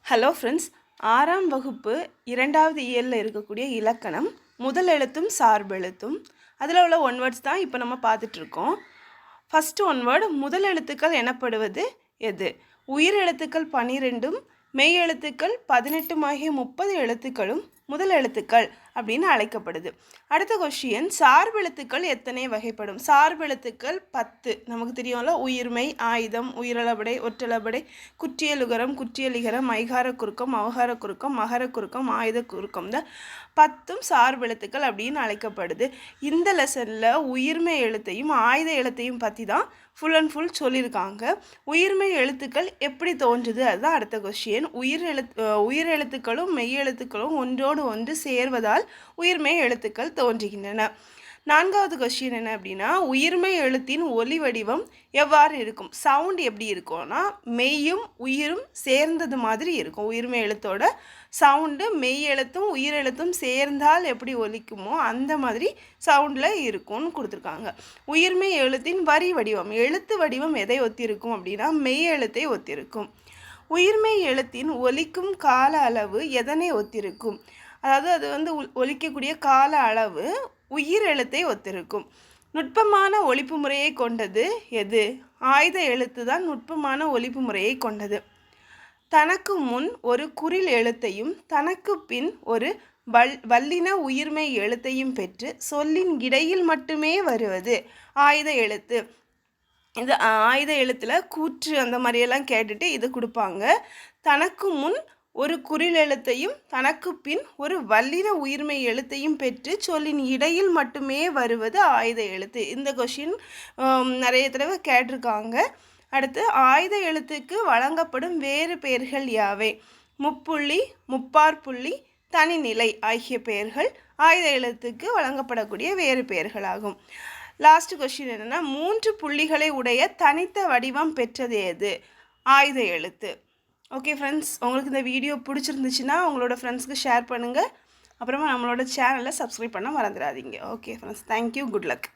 Hello friends, 6ஆம் வகுப்பு 2வது இயலில் இருக்கக்கூடிய இலக்கணம் முதல் எழுத்தும் சார்பெழுத்தும் அதில் உள்ள ஒன் வேர்ட்ஸ் தான் இப்போ நம்ம பார்த்துட்ருக்கோம். ஃபஸ்ட்டு ஒன் வேர்டு, முதல் எழுத்துக்கள் எனப்படுவது எது? உயிர் எழுத்துக்கள் 12ம் மெய் எழுத்துக்கள் 18 ஆகிய 30 எழுத்துக்களும் முதல் எழுத்துக்கள் அப்படின்னு அழைக்கப்படுது. அடுத்த கொஷின், சார்பெழுத்துக்கள் எத்தனை வகைப்படும்? சார்பெழுத்துக்கள் 10 நமக்கு தெரியும்ல. உயிர்மெய், ஆயுதம், உயிரளபடை, ஒற்றளபடை, குற்றியலுகரம், குற்றியலிகரம், மைகார குறுக்கம், அவகார குறுக்கம், மகர குறுக்கம், ஆயுத குறுக்கம். இந்த 10ம் சார்பெழுத்துக்கள் அப்படின்னு அழைக்கப்படுது. இந்த லெசனில் உயிர்மெய் எழுத்தையும் ஆயுத எழுத்தையும் பற்றி தான் ஃபுல் அண்ட் ஃபுல் சொல்லியிருக்காங்க. உயிர்மெய் எழுத்துக்கள் எப்படி தோன்றுது அதுதான் அடுத்த கொஷின். உயிர் எழுத்துக்களும் மெய் எழுத்துக்களும் ஒன்றோடு ஒன்று சேர்வதால் உயிர்மெய் எழுத்துக்கள் தோன்றுகின்றன. 4வது கொஷின் என்ன அப்படின்னா, உயிர்மெய் எழுத்தின் ஒலி வடிவம் எவ்வாறு இருக்கும்? சவுண்ட் எப்படி இருக்கும்னா, மெய்யும் உயிரும் சேர்ந்தது மாதிரி இருக்கும். உயிர்மெய் எழுத்தோட சவுண்டு மெய் எழுத்தும் உயிர் எழுத்தும் சேர்ந்தால் எப்படி ஒலிக்குமோ அந்த மாதிரி சவுண்டில் இருக்கும்னு கொடுத்துருக்காங்க. உயிர்மெய் எழுத்தின் வரி வடிவம், எழுத்து வடிவம் எதை ஒத்திருக்கும் அப்படின்னா மெய் எழுத்தை ஒத்திருக்கும். உயிர்மெய் எழுத்தின் ஒலிக்கும் கால அளவு எதனை ஒத்திருக்கும்? அதாவது அது ஒலிக்கக்கூடிய கால அளவு உயிர் எழுத்தை ஒத்திருக்கும். நுட்பமான ஒலிப்பு முறையை கொண்டது எது? ஆயுத எழுத்து தான் நுட்பமான ஒலிப்பு முறையை கொண்டது. தனக்கு முன் ஒரு குறில் எழுத்தையும் தனக்கு பின் ஒரு வல்லின உயிர்மெய் எழுத்தையும் பெற்று சொல்லின் இடையில் மட்டுமே வருவது ஆயுத எழுத்து. இது ஆயுத எழுத்தில் கூற்று அந்த மாதிரியெல்லாம் கேட்டுட்டு இது கொடுப்பாங்க. தனக்கு முன் ஒரு குறில் எழுத்தையும் தனக்கு பின் ஒரு வல்லின உயிர்மெய் எழுத்தையும் பெற்று சொல்லின் இடையில் மட்டுமே வருவது ஆயுத எழுத்து. இந்த கொஷின் நிறைய தடவை கேட்டிருக்காங்க. அடுத்து, ஆயுத எழுத்துக்கு வழங்கப்படும் வேறு பெயர்கள் யாவை? முப்புள்ளி, முப்பாற்புள்ளி, தனிநிலை ஆகிய பெயர்கள் ஆயுத எழுத்துக்கு வழங்கப்படக்கூடிய வேறு பெயர்களாகும். லாஸ்ட் கொஷின் என்னென்னா, 3 புள்ளிகளை உடைய தனித்த வடிவம் பெற்றது எது? ஆயுத எழுத்து. ஓகே ஃப்ரெண்ட்ஸ், உங்களுக்கு இந்த வீடியோ பிடிச்சிருந்துச்சுன்னா உங்களோட ஃப்ரெண்ட்ஸ்க்கு ஷேர் பண்ணுங்கள். அப்புறமா நம்மளோட சேனலை சப்ஸ்கிரைப் பண்ண மறந்துடாதீங்க. Okay friends, thank you, good luck.